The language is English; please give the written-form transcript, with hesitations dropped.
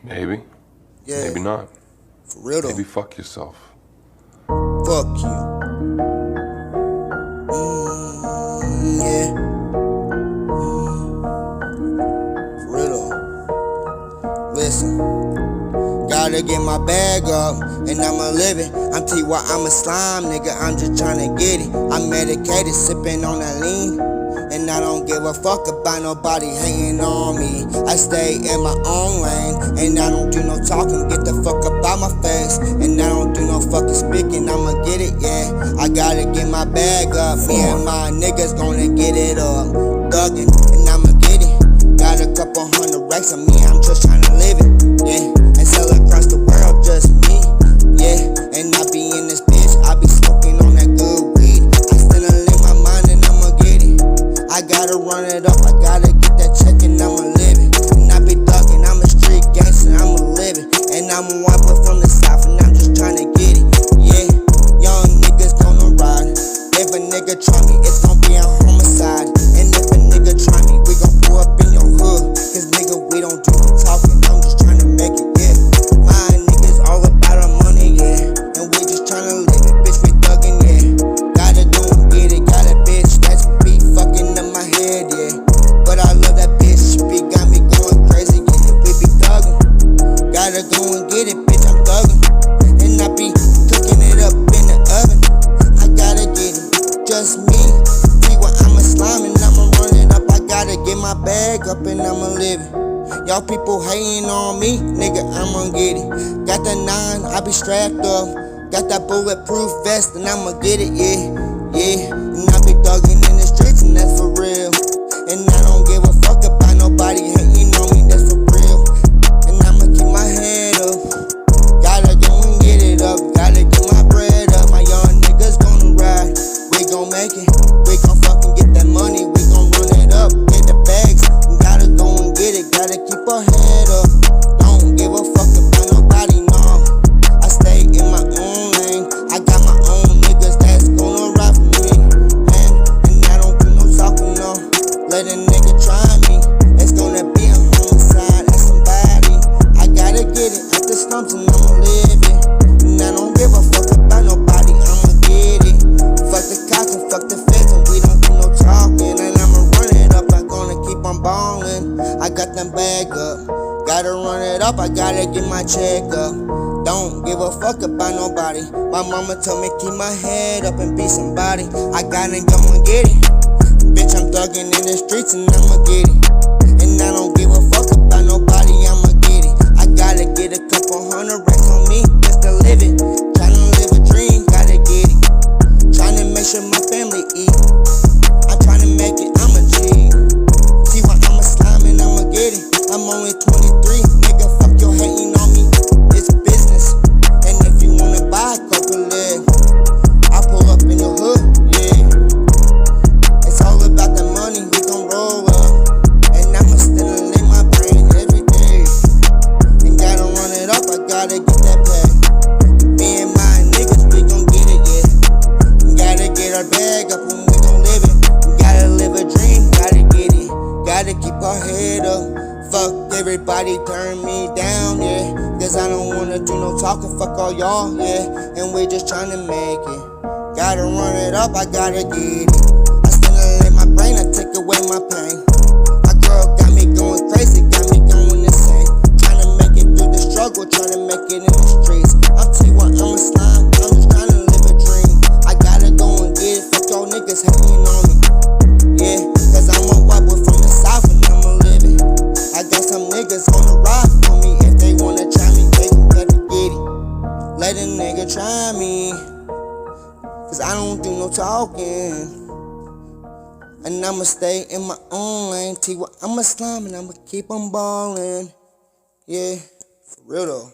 Maybe. Yeah. Maybe not. For real though. Maybe fuck yourself. Fuck you. Yeah. For real though. Listen. Gotta get my bag up, and I'ma live it. I'm T.Y., I'm a slime, nigga, I'm just tryna get it. I'm medicated, sippin' on that lean, and I don't give a fuck about nobody hating on me. I stay in my own lane, and I don't do no talking. Get the fuck up out my face, and I don't do no fucking speaking. I'ma get it, yeah. I gotta get my bag up. Me and my niggas gonna get it up. Thuggin', and I'ma get it. Got a couple hundred racks on me, I'm just tryna live it, yeah. And sell across the world, just me, yeah. And I be in this bitch, I be smoking on that good weed. I still in my mind and I'ma get it. I gotta run it up, I gotta get that check and I'ma live it. And I be thuggin', I'm a street gangster, I'ma live it. And I'm a white boy from the south and I'm just tryna get it, yeah. Young niggas gonna ride. If a nigga try me, it's gonna be a homicide. And if a nigga try me, we gon' pull up in your hood. Cause nigga, we don't do no talking, I'm just tryna make it, yeah. My niggas all about our money, yeah. And we just tryna live it, bitch, we thuggin', yeah. Gotta go and get it, got a bitch that's be fucking up my head, yeah. But I love that bitch, she be got me going crazy, yeah. We be thuggin', gotta go and get it, bitch, I'm thuggin'. And I be cooking it up in the oven, I gotta get it, just me. See what I'm a slime and I'ma run it up, I gotta get my bag up and I'ma live it. Y'all people hating on me, nigga, I'ma get it. Got the 9, I be strapped up. Got that bulletproof vest and I'ma get it, yeah, yeah. And I be thugging in the streets and that's for real. And I don't give a fuck about nobody hating on me, that's for real. And I'ma keep my head up. Gotta go and get it up, gotta get my bread up. My young niggas gonna ride, we gon' make it. We gon' fucking get that money, we gon' run it up. Get the bags, gotta go and get it, gotta keep our head up. Don't give a fuck about nobody, no. I stay in my own lane, I got my own niggas that's gonna ride for me. And I don't do no talking, no. Let a nigga try me, it's gonna be a homicide at somebody. I gotta get it out the slums and I'ma live it. And I don't give a fuck about nobody, I'ma get it. Fuck the cops and fuck the feds and we don't do no talking. And I'ma run it up, I'm gonna keep on ballin'. I got them bag up, gotta run it up, I gotta get my check up. Don't give a fuck about nobody. My mama told me keep my head up and be somebody. I gotta go and get it. Bitch, I'm thuggin' in the streets and I'ma get it. And I don't give a fuck about nobody, I'ma get it. I gotta get a couple hundred racks on me just to live it. Tryna live a dream, gotta get it. Tryna make sure my family eat. I'm tryna make it, I'm a G. See why I'm a slime and I'ma get it. I'm only 23, nigga, fuck your hating on me. It's business, and if you wanna buy a couple leg, I pull up in your hood, yeah. It's all about the money, we gon' roll up. And I'ma still in my brain every day. And gotta run it up, I gotta get that bag. Me and my niggas, we gon' get it, yeah. Gotta get our bag up and we gon' live it. Gotta live a dream, gotta get it. Gotta keep our head up. Fuck everybody, turn me down, yeah. Cause I don't wanna do no talking, fuck all y'all, yeah. And we just tryna make it. Gotta run it up, I gotta get it. I still in my brain, I take away my pain. My girl got me going crazy, got me going insane. Tryna make it through the struggle, tryna make it in the streets. I'm T.Y., I'm a slime, I'm just tryna live a dream. I gotta go and get it, fuck y'all niggas hating on me, yeah. Cause I'm a white boy from the south and I'ma live it. I got some niggas gonna ride for me. If they wanna try me, they gotta get it. Let a nigga try me, cause I don't do no talking. And I'ma stay in my own lane. T.Y., I'm a slime and I'ma keep on ballin', yeah. For real though.